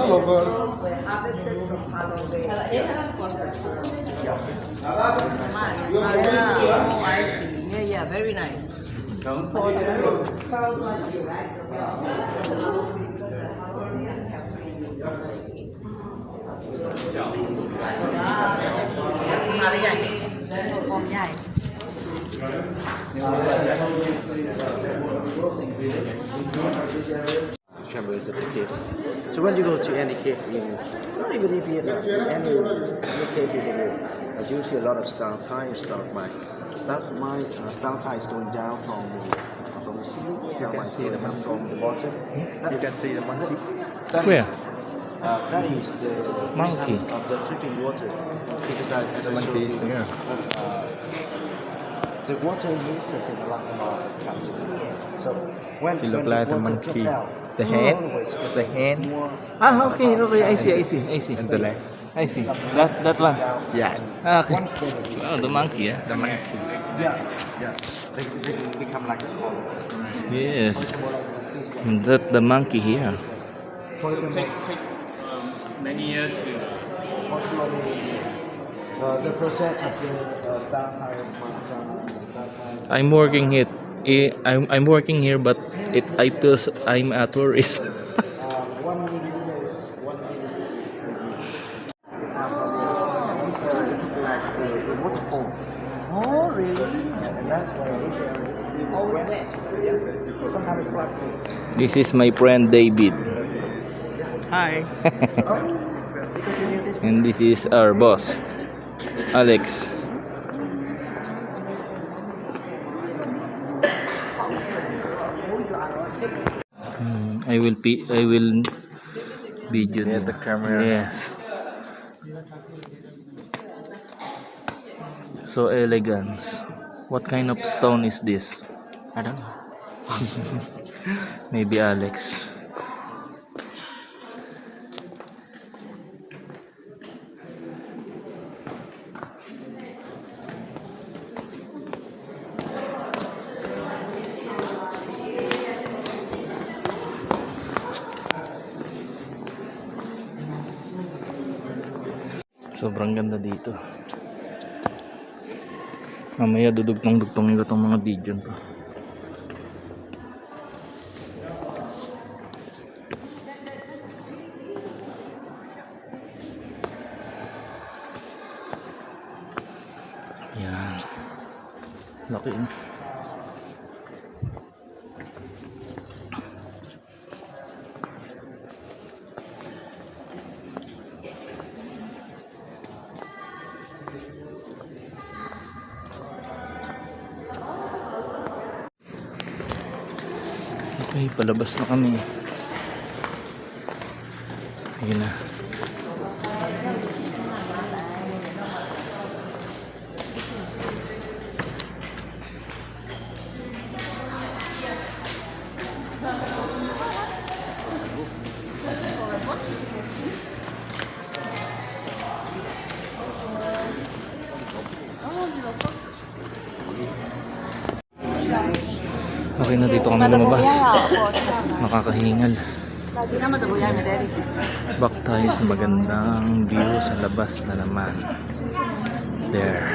Oh, I see. Yeah, yeah, very nice. Chambers of the cave. So when you go to any cave not even if you any cave in the world, you see a lot of stalactite, stalagmite. Stalactite is going down from the ceiling. Stalagmite is going down from the bottom. You can see the monkey. Where? Where? That is the Monkey. result of the drinking water. Because as I monkey is showed you, here. the water here contains a lot of calcium. So when He look the like a water monkey. drop out, The hand? always The contains hand? more Okay, okay, I see. And the leg. I see. That one. Yes. Okay. Once they Oh, the monkey, yeah. The monkey. yeah, they become like a color. Yes. That the monkey here. Take many years to. The process of the stalactite stalactite. I'm working it. I'm working here, but I feel I'm a tourist. 1 million years, 1 million years. These are like the waterfall. Oh, really? And that's why this area is really wet. Yeah. Sometimes it fluctuates. This is my friend David, Hi. and this is our boss, Alex. I will video Yeah, them. the camera. Yes. So elegant. What kind of stone is this? I don't know. Maybe Alex. Sobrang ganda dito. Mamaya dudugtong-dugtongin ko itong mga video to. Yan. Laki na. Okay, palabas na kami. Ayun na. Okay na, dito kami lumabas. Nakakahingal. Back tayo sa magandang view sa labas na naman. There.